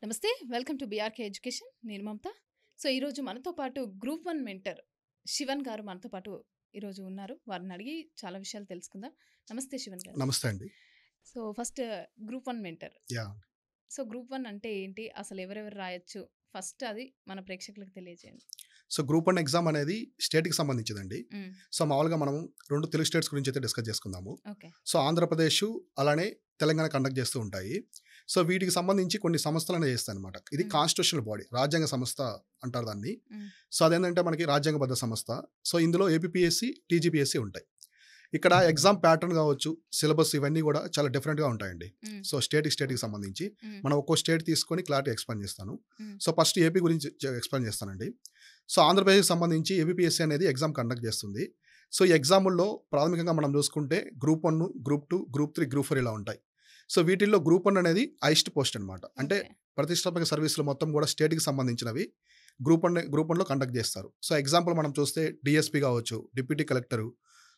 నమస్తే, welcome to BRK education. నేను మమత. So ఈరోజు మనతో పాటు గ్రూప్ 1 మెంటర్ శివన్ గారు మనతో పాటు ఈరోజు ఉన్నారు. వారిని అడిగి చాలా విషయాలు తెలుసుకుందాం. నమస్తే శివన్ గారు. నమస్తే అండి. So first group 1 mentor. Yeah so group 1 అంటే ఏంటి, అసలు ఎవరెవరు రాయొచ్చు, ఫస్ట్ అది మన ప్రేక్షకులకు తెలియజేయండి. సో గ్రూప్ 1 ఎగ్జామ్ అనేది స్టేట్కి సంబంధించిందండి. సో మామూలుగా మనం 2 తెలుగు స్టేట్స్ గురించి అయితే డిస్కస్ చేసుకుందాము. ఓకే. సో ఆంధ్రప్రదేశ్ అలానే తెలంగాణ కండక్ట్ చేస్తూ ఉంటాయి. సో వీటికి సంబంధించి కొన్ని సంస్థలు అనేది చేస్తాయి అనమాట. ఇది కాన్స్టిట్యూషనల్ బాడీ, రాజ్యాంగ సంస్థ అంటారు దాన్ని. సో అదేంటంటే మనకి రాజ్యాంగబద్ధ సంస్థ. సో ఇందులో ఏపీపీఎస్సీ, టీజీపీఎస్సీ ఉంటాయి. ఇక్కడ ఎగ్జామ్ ప్యాటర్న్ కావచ్చు, సిలబస్ ఇవన్నీ కూడా చాలా డిఫరెంట్గా ఉంటాయండి. సో స్టేట్కి సంబంధించి మనం ఒక్కో స్టేట్ తీసుకొని క్లారిటీ ఎక్స్ప్లెయిన్ చేస్తాను. సో ఫస్ట్ ఏపీ గురించి ఎక్స్ప్లెయిన్ చేస్తానండి. సో ఆంధ్రప్రదేశ్కి సంబంధించి ఏపీపీఎస్సీ అనేది ఎగ్జామ్ కండక్ట్ చేస్తుంది. సో ఈ ఎగ్జాముల్లో ప్రాథమికంగా మనం చూసుకుంటే గ్రూప్ 1, గ్రూప్ 2, గ్రూప్ 3, గ్రూప్ 4 ఇలా ఉంటాయి. సో వీటిల్లో గ్రూప్ 1 అనేది హైయెస్ట్ పోస్ట్ అనమాట. అంటే ప్రతిష్టాత్మక సర్వీసులు మొత్తం కూడా స్టేట్కి సంబంధించినవి గ్రూప్ 1లో కండక్ట్ చేస్తారు. సో ఎగ్జాంపుల్ మనం చూస్తే డిఎస్పీ కావచ్చు, డిప్యూటీ కలెక్టరు,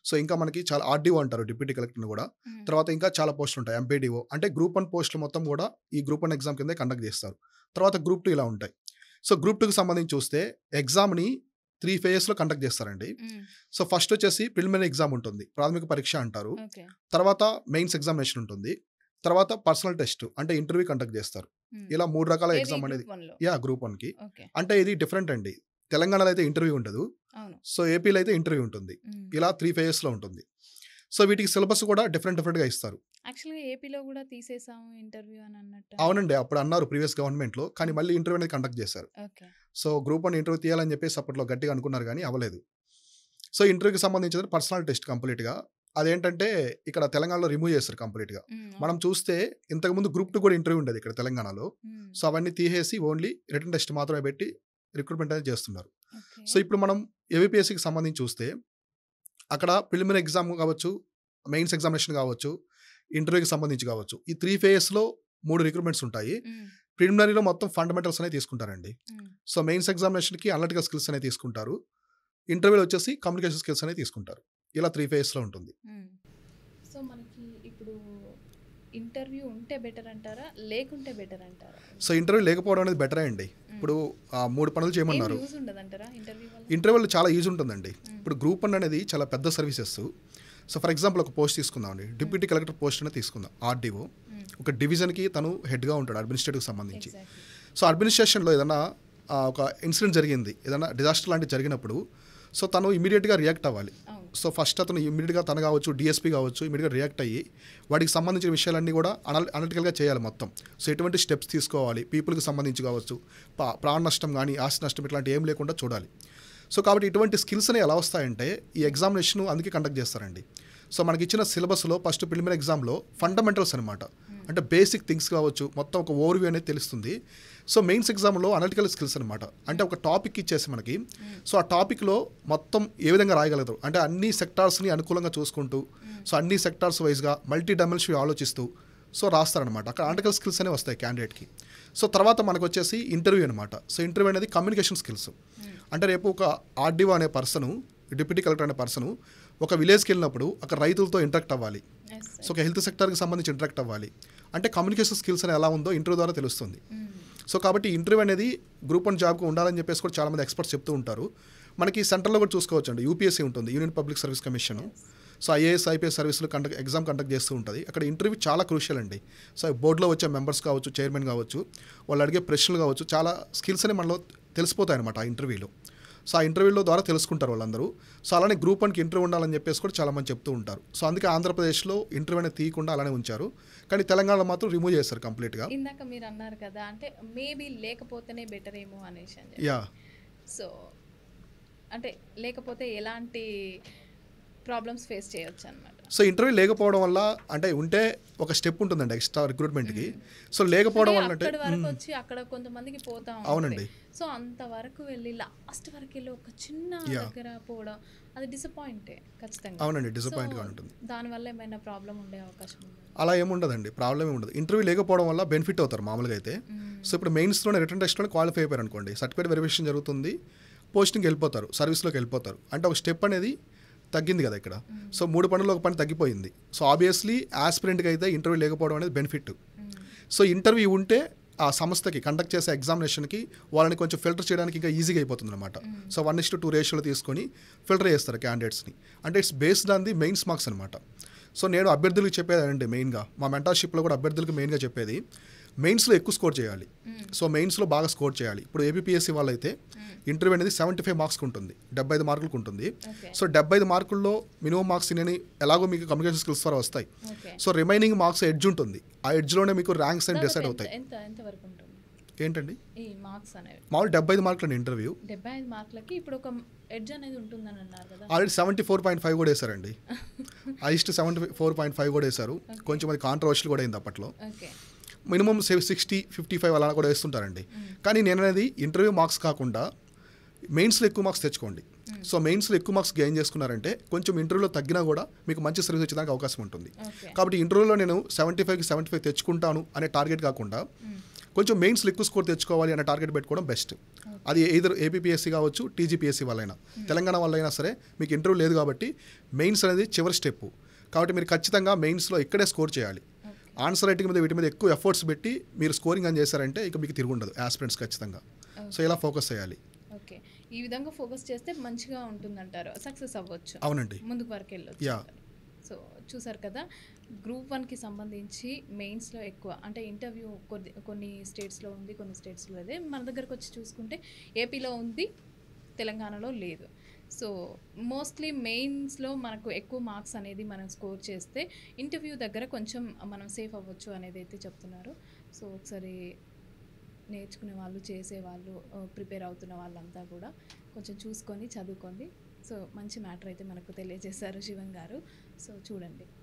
సో ఇంకా మనకి చాలా ఆర్డీఓ అంటారు డిప్యూటీ కలెక్టర్ని కూడా. తర్వాత ఇంకా చాలా పోస్టులు ఉంటాయి, ఎంపీడీఓ. అంటే గ్రూప్ 1 పోస్టులు మొత్తం కూడా ఈ గ్రూప్ 1 ఎగ్జామ్ కింద కండక్ట్ చేస్తారు. తర్వాత గ్రూప్ 2 ఇలా ఉంటాయి. సో గ్రూప్ 2కి సంబంధించి చూస్తే ఎగ్జామ్ని 3 ఫేజెస్లో కండక్ట్ చేస్తారండి. సో ఫస్ట్ వచ్చేసి ప్రిలిమినరీ ఎగ్జామ్ ఉంటుంది, ప్రాథమిక పరీక్ష అంటారు. తర్వాత మెయిన్స్ ఎగ్జామినేషన్ ఉంటుంది. తర్వాత పర్సనల్ టెస్ట్ అంటే ఇంటర్వ్యూ కండక్ట్ చేస్తారు. ఇలా 3 రకాల ఎగ్జామ్ అనేది గ్రూప్ 1కి. అంటే ఇది డిఫరెంట్ అండి. తెలంగాణలో అయితే ఇంటర్వ్యూ ఉండదు, సో ఏపీలో అయితే ఇంటర్వ్యూ ఉంటుంది. ఇలా 3 ఫేజెస్లో ఉంటుంది. సో వీటికి సిలబస్ కూడా డిఫరెంట్గా ఇస్తారు. యాక్చువల్గా ఏపీలో కూడా తీసేసాము ఇంటర్వ్యూ అని అన్నట్టు. అవునండి, అప్పుడు అన్నారు ప్రీవియస్ గవర్నమెంట్లో, కానీ మళ్ళీ ఇంటర్వ్యూ అనేది కండక్ట్ చేశారు. సో గ్రూప్ 1 ఇంటర్వ్యూ తీయాలని చెప్పేసి అప్పట్లో గట్టిగా అనుకున్నారు, కానీ అవ్వలేదు. సో ఇంటర్వ్యూకి సంబంధించిన పర్సనల్ టెస్ట్ కంప్లీట్గా అదేంటంటే ఇక్కడ తెలంగాణలో రిమూవ్ చేస్తారు కంప్లీట్గా. మనం చూస్తే ఇంతకుముందు గ్రూప్ 2 కూడా ఇంటర్వ్యూ ఉండేది ఇక్కడ తెలంగాణలో. సో అవన్నీ తీసేసి ఓన్లీ రిటర్న్ టెస్ట్ మాత్రమే పెట్టి రిక్రూట్మెంట్ అనేది చేస్తున్నారు. సో ఇప్పుడు మనం ఏపీఎస్సీకి సంబంధించి చూస్తే అక్కడ ప్రిలిమినరీ ఎగ్జామ్ కావచ్చు, మెయిన్స్ ఎగ్జామినేషన్ కావచ్చు, ఇంటర్వ్యూకి సంబంధించి కావచ్చు, ఈ 3 ఫేజెస్లో 3 రిక్రూట్మెంట్స్ ఉంటాయి. ప్రిలిమినరీలో మొత్తం ఫండమెంటల్స్ అనేవి తీసుకుంటారండి. సో మెయిన్స్ ఎగ్జామినేషన్కి అనలిటికల్ స్కిల్స్ అనేవి తీసుకుంటారు. ఇంటర్వ్యూలో వచ్చేసి కమ్యూనికేషన్ స్కిల్స్ అనేవి తీసుకుంటారు. ఇలా 3 ఫేజెస్లో ఉంటుంది. సో మనకి ఇప్పుడు ఇంటర్వ్యూ ఉంటే బెటర్ అంటారా, లేకుంటే బెటర్ అంటారా? సో ఇంటర్వ్యూ లేకపోవడం అనేది బెటరే అండి. ఇప్పుడు 3 పనులు చేయమన్నారు. ఇంటర్వ్యూలో చాలా యూజ్ ఉంటుందండి. ఇప్పుడు గ్రూప్ 1 అనేది చాలా పెద్ద సర్వీసెస్. సో ఫర్ ఎగ్జాంపుల్ ఒక పోస్ట్ తీసుకుందామండి, డిప్యూటీ కలెక్టర్ పోస్ట్ అనేది తీసుకుందాం. ఆర్డీఓ ఒక డివిజన్కి తను హెడ్గా ఉంటాడు అడ్మినిస్ట్రేటివ్కి సంబంధించి. సో అడ్మినిస్ట్రేషన్లో ఏదైనా ఒక ఇన్సిడెంట్ జరిగింది, ఏదైనా డిజాస్టర్ లాంటివి జరిగినప్పుడు సో తను ఇమీడియట్గా రియాక్ట్ అవ్వాలి. సో ఫస్ట్ అతను ఇమీడియట్గా తను కావచ్చు, డిఎస్పీ కావచ్చు, ఇమీడియట్గా రియాక్ట్ అయ్యి వాటికి సంబంధించిన విషయాలన్నీ కూడా అనలిటికల్గా చేయాలి మొత్తం. సో ఎటువంటి స్టెప్స్ తీసుకోవాలి, పీపుల్కి సంబంధించి కావచ్చు, ప్రాణ నష్టం కానీ ఆస్తి నష్టం ఇట్లాంటి ఏం లేకుండా చూడాలి. సో కాబట్టి ఇటువంటి స్కిల్స్ అనేవి ఎలా వస్తాయంటే ఈ ఎగ్జామినేషన్ అందుకే కండక్ట్ చేస్తారండి. సో మనకి ఇచ్చిన సిలబస్లో ఫస్ట్ ప్రిలిమినరీ ఎగ్జామ్లో ఫండమెంటల్స్ అనమాట, అంటే బేసిక్ థింగ్స్ కావచ్చు, మొత్తం ఒక ఓవర్వ్యూ అనేది తెలుస్తుంది. సో మెయిన్స్ ఎగ్జామ్లో అనలిటికల్ స్కిల్స్ అనమాట, అంటే ఒక టాపిక్ ఇచ్చేసి మనకి, సో ఆ టాపిక్లో మొత్తం ఏ విధంగా రాయగలుగుతారు అంటే అన్ని సెక్టార్స్ని అనుకూలంగా చూసుకుంటూ, సో అన్ని సెక్టార్స్ వైజ్గా మల్టీ డైమెన్షన్ ఆలోచిస్తూ సో రాస్తారనమాట. అక్కడ అనలిటికల్ స్కిల్స్ అనేవి వస్తాయి క్యాండిడేట్కి. సో తర్వాత మనకు వచ్చేసి ఇంటర్వ్యూ అనమాట. సో ఇంటర్వ్యూ అనేది కమ్యూనికేషన్ స్కిల్స్. అంటే రేపు ఒక ఆర్డీఓ అనే పర్సను, డిప్యూటీ కలెక్టర్ అనే పర్సను ఒక విలేజ్కి వెళ్ళినప్పుడు అక్కడ రైతులతో ఇంటరాక్ట్ అవ్వాలి. సో ఒక హెల్త్ సెక్టర్కి సంబంధించి ఇంటరాక్ట్ అవ్వాలి. అంటే కమ్యూనికేషన్ స్కిల్స్ అనేది ఎలా ఉందో ఇంటర్వ్యూ ద్వారా తెలుస్తుంది. సో కాబట్టి ఇంటర్వ్యూ అనేది గ్రూప్ 1 జాబ్కి ఉండాలని చెప్పేసి కూడా చాలామంది ఎక్స్పర్ట్స్ చెప్తూ ఉంటారు. మనకి సెంట్రల్లో కూడా చూసుకోవచ్చు అండి, యూపీఎస్సీ ఉంటుంది, union public service commission. So IAS, IPS సర్వీసులు ఎగ్జామ్ కండక్ట్ చేస్తూ ఉంటుంది. అక్కడ ఇంటర్వ్యూ చాలా క్రూషియల్ అండి. సో బోర్డులో వచ్చే మెంబర్స్ కావచ్చు, చైర్మన్ కావచ్చు, వాళ్ళు అడిగే ప్రశ్నలు కావచ్చు, చాలా స్కిల్స్ అనేవి మనలో తెలిసిపోతాయి అనమాట ఆ ఇంటర్వ్యూలో. సో ఆ ఇంటర్వ్యూలో ద్వారా తెలుసుకుంటారు వాళ్ళందరూ. సో అలానే గ్రూప్ 1కి ఇంటర్వ్యూ ఉండాలని చెప్పేసి కూడా చాలామంది చెప్తూ ఉంటారు. సో అందుకే ఆంధ్రప్రదేశ్లో ఇంటర్వ్యూ అనేది తీయకుండా అలానే ఉంచారు, కానీ తెలంగాణలో మాత్రం రిమూవ్ చేస్తారు కంప్లీట్గా. ఇందాక మీరు అన్నారు కదా, అంటే మేబీ లేకపోతేనే బెటర్ ఏమో అనేసి. యా, సో అంటే లేకపోతే ఎలాంటి ప్రాబ్లమ్స్ ఫేస్ చేయొచ్చు అనమాట. సో ఇంటర్వ్యూ లేకపోవడం వల్ల అంటే ఉంటే ఒక స్టెప్ ఉంటుందండి ఎక్స్ట్రా రిక్రూట్మెంట్కి. సో లేకపోవడం వల్ల అంటే వచ్చి అక్కడ కొంతమందికి పోతాం. అవునండి. సో అంతవరకు వెళ్ళి లాస్ట్ వరకు వెళ్ళి ఒక చిన్న దగ్గర పోవడం అది డిసప్పాయింటే ఖచ్చితంగా. అవునండి, డిసప్పాయింట్గా ఉంటుంది. దానివల్ల ఏమైనా ప్రాబ్లం ఉండే అవకాశం ఉంది? అలా ఏముండదండి, ప్రాబ్లం ఏముండదు. ఇంటర్వ్యూ లేకపోవడం వల్ల బెనిఫిట్ అవుతారు మామూలుగా అయితే. సో ఇప్పుడు మెయిన్స్లోనే రిటర్న్ టెస్ట్లోనే క్వాలిఫై అయిపోయారు అనుకోండి, సర్టిఫికేట్ వెరిఫికేషన్ జరుగుతుంది, పోస్టింగ్కి వెళ్ళిపోతారు, సర్వీస్లోకి వెళ్ళిపోతారు. అంటే ఒక స్టెప్ అనేది తగ్గింది కదా ఇక్కడ. సో 3 పనుల్లో ఒక పని తగ్గిపోయింది. సో ఆబ్వియస్లీ ఆస్పిరెంట్కి అయితే ఇంటర్వ్యూ లేకపోవడం అనేది బెనిఫిట్. సో ఇంటర్వ్యూ ఉంటే ఆ సంస్థకి కండక్ట్ చేసే ఎగ్జామినేషన్కి వాళ్ళని కొంచెం ఫిల్టర్ చేయడానికి ఇంకా ఈజీగా అయిపోతుంది అనమాట. సో 1:2 రేషియోలో తీసుకొని ఫిల్టర్ చేస్తారు క్యాండిడేట్స్ని. అంటే it's based on the mains marks అనమాట. సో నేను అభ్యర్థులకు చెప్పేది అండి, మెయిన్గా మా మెంటర్షిప్లో కూడా అభ్యర్థులకు మెయిన్గా చెప్పేది మెయిన్స్లో ఎక్కువ స్కోర్ చేయాలి. సో మెయిన్స్లో బాగా స్కోర్ చేయాలి. ఇప్పుడు ఏపీఎస్సీ వాళ్ళైతే ఇంటర్వ్యూ అనేది 75 మార్క్స్కి ఉంటుంది, 75 మార్కులకు ఉంటుంది. సో 75 మార్కుల్లో మినిమం మార్క్స్ నేను ఎలాగో మీకు కమ్యూనికేషన్ స్కిల్స్ ద్వారా వస్తాయి. సో రిమైనింగ్ మార్క్స్ ఎడ్జ్ ఉంటుంది. ఆ ఎడ్జ్లోనే మీకు ర్యాంక్స్ అని డిసైడ్ అవుతాయి. ఏంటండి మామూలు 75 మార్కులు ఇంటర్వ్యూ, 75 మార్కులకి ఇప్పుడు ఒక ఎడ్జ్ అనేది ఉంటుందని అన్నారు కదా. ఆల్రెడీ 74.5 కూడా వేశారండి. హైయెస్ట్ 74.5 కూడా వేశారు. కొంచెం అది కాంట్రవర్షియల్ కూడా అయింది అప్పట్లో. మినిమం 60, 55 అలా కూడా వేస్తుంటారండి. కానీ నేను అనేది ఇంటర్వ్యూ మార్క్స్ కాకుండా మెయిన్స్లో ఎక్కువ మార్క్స్ తెచ్చుకోండి. సో మెయిన్స్లో ఎక్కువ మార్క్స్ గెయిన్ చేసుకున్నారంటే కొంచెం ఇంటర్వ్యూలో తగ్గినా కూడా మీకు మంచి సర్వీస్ వచ్చేదానికి అవకాశం ఉంటుంది. కాబట్టి ఇంటర్వ్యూలో నేను 75కి 75 తెచ్చుకుంటాను అనే టార్గెట్ కాకుండా కొంచెం మెయిన్స్లో ఎక్కువ స్కోర్ తెచ్చుకోవాలి అనే టార్గెట్ పెట్టుకోవడం బెస్ట్. అది ఎయిదర్ ఏపీఎస్సీ కావచ్చు, టీజీపీఎస్సీ వాళ్ళైనా, తెలంగాణ వాళ్ళైనా సరే మీకు ఇంటర్వ్యూ లేదు కాబట్టి మెయిన్స్ అనేది చివరి స్టెప్. కాబట్టి మీరు ఖచ్చితంగా మెయిన్స్లో ఇక్కడే స్కోర్ చేయాలి. ఆన్సర్ రైటింగ్ మీద వీటి మీద ఎక్కువ ఎఫర్ట్స్ పెట్టి మీరు స్కోరింగ్ అని చేశారంటే ఇక మీకు తిరుగుండదు ఆస్పిరెంట్స్ ఖచ్చితంగా. సో ఇలా ఫోకస్ చేయాలి. ఓకే, ఈ విధంగా ఫోకస్ చేస్తే మంచిగా ఉంటుందంటారు, సక్సెస్ అవ్వచ్చు. అవునండి, ముందుకు వరకు వెళ్ళొచ్చు. సో చూసారు కదా, గ్రూప్ 1కి సంబంధించి మెయిన్స్లో ఎక్కువ అంటే ఇంటర్వ్యూ కొన్ని స్టేట్స్లో ఉంది, కొన్ని స్టేట్స్లో అదే. మన దగ్గరకు వచ్చి చూసుకుంటే ఏపీలో ఉంది, తెలంగాణలో లేదు. సో మోస్ట్లీ మెయిన్స్లో మనకు ఎక్కువ మార్క్స్ అనేది మనం స్కోర్ చేస్తే ఇంటర్వ్యూ దగ్గర కొంచెం మనం సేఫ్ అవ్వచ్చు అనేది అయితే చెప్తున్నారు. సో ఒకసారి నేర్చుకునే వాళ్ళు, చేసేవాళ్ళు, ప్రిపేర్ అవుతున్న వాళ్ళంతా కూడా కొంచెం చూసుకొని చదువుకోండి. సో మంచి మ్యాటర్ అయితే మనకు తెలియజేశారు శివన్ గారు. సో చూడండి.